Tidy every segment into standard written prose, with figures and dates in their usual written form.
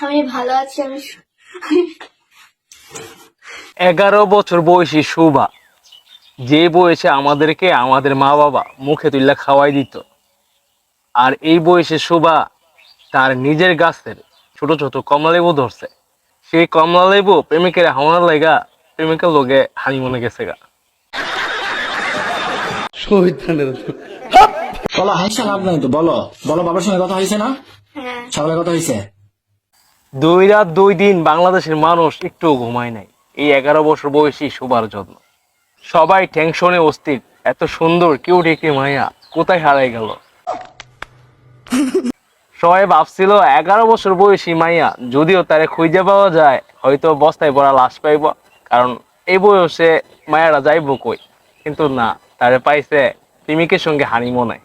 আমি ভালো আছি। 11 বছর বয়সী শুভা, যে বয়সে আমাদেরকে আমাদের মা বাবা মুখে তুলে খাওয়াই দিত, আর এই বয়সে শুভা তার নিজের গাছের ছোট ছোট কমলা লেবু ধরছে। সেই কমলা লেবু প্রেমিকের হাওয়ার লাগা প্রেমিকের লোকে হানিমুনে গেছে গা। বলো হাইসা লাভ নাই তো, বলো বলো বাবার সঙ্গে কথা হয়েছে না? হ্যাঁ, সকালে কথা হয়েছে? 2 রাত 2 দিন বাংলাদেশের মানুষ একটু ঘুমায় নাই এই 11 বছর বয়সী শুভার জন্য। সবাই টেনশনে অস্থির, এত সুন্দর কিউট একটি মাইয়া কোথায় হারাই গেল। সবাই ভাবছিল 11 বছর বয়সী মাইয়া যদিও তারে খুঁজে পাওয়া যায় হয়তো বস্তায় ভরা লাশ পাইব, কারণ এই বয়সে মায়ারা যাইব কই। কিন্তু না, তারে পাইছে প্রেমিকের সঙ্গে হানিমুনে।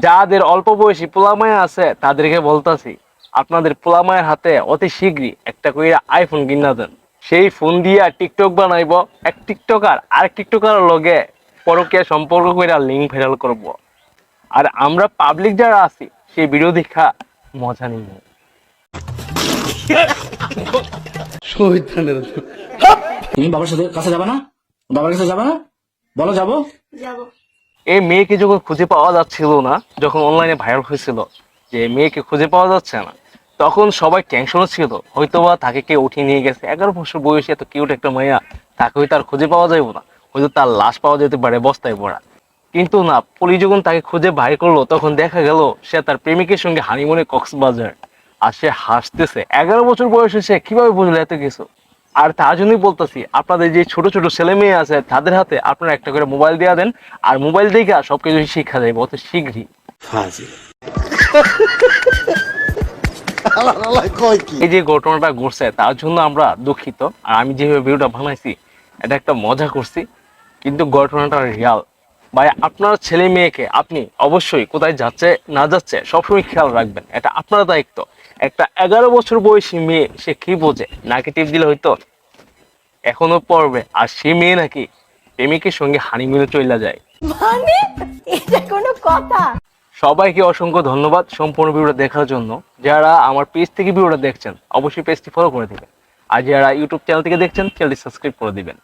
যাদের অল্প বয়সী পোলামায়া আছে তাদেরকে বলতাছি, আপনাদের পোলামায়ের হাতে অতি শীঘ্রই একটা করে আইফোন কিনা দেন। সেই ফোন দিয়া টিকটক বানাইব, এক টিকটকার আরেক টিকটকার লগে পরকীয়া সম্পর্ক করে লিঙ্ক ভাইরাল করব, আর আমরা পাবলিক যারা আছি সেই ভিডিও দেখা মজা নিব। তুমি বাবার সাথে কাছে যাবে না? বাবার কাছে যাবে না? বলো যাবো। যাব। এই মেয়েকে যখন খুঁজে পাওয়া যাচ্ছিল না, যখন অনলাইনে ভাইরাল হয়েছিল যে মেয়েকে খুঁজে পাওয়া যাচ্ছে না, তখন সবাই টেনশনে ছিল হয়তোবা তাকে কে উঠিয়ে নিয়ে গেছে। 11 বছর বয়সে এত কিউট একটা মেয়া, তাকে হয়তো আর খুঁজে পাওয়া যাবে না, হয়তো তার লাশ পাওয়া যেতে পারে বস্তায় ভরা। কিন্তু না, পুলিশ যখন তাকে খুঁজে বাইর করলো তখন দেখা গেল সে তার প্রেমিকের সঙ্গে হানিমুনে কক্সবাজার, আর সে হাসতেছে। 11 বছর বয়সে সে কিভাবে বুঝলো এত কিছু? আর তার জন্যই বলতেছি, আপনাদের যে ছোট ছোট ছেলে মেয়ে আছে তাদের হাতে আপনারা একটা করে মোবাইল দিয়ে দেন, আর মোবাইল দেখে সবকিছু শিক্ষা দেয় অত শীঘ্রই। এই যে ঘটনাটা ঘটছে তার জন্য আমরা দুঃখিত, আর আমি যেভাবে ভিডিওটা বানাইছি এটা একটা মজা করছি, কিন্তু ঘটনাটা রিয়াল। ভাই, আপনার ছেলে মেয়েকে আপনি অবশ্যই কোথায় যাচ্ছে না যাচ্ছে সবসময় খেয়াল রাখবেন, এটা আপনার দায়িত্ব। একটা 11 বছর বয়সী মেয়ে সে কি বোঝে, নাকি টিপ দিলে হয়তো এখনো পড়বে, আর সে মেয়ে নাকি প্রেমিকের সঙ্গে হানিমুনে চলে যায়। মানে এটা কোনো কথা? সবাইকে অসংখ্য ধন্যবাদ সম্পূর্ণ ভিডিওটা দেখার জন্য। যারা আমার পেজ থেকে ভিডিওটা দেখছেন অবশ্যই পেজটি ফলো করে দিবেন, আর যারা ইউটিউব চ্যানেল থেকে দেখছেন চ্যানেলটি সাবস্ক্রাইব করে দিবেন।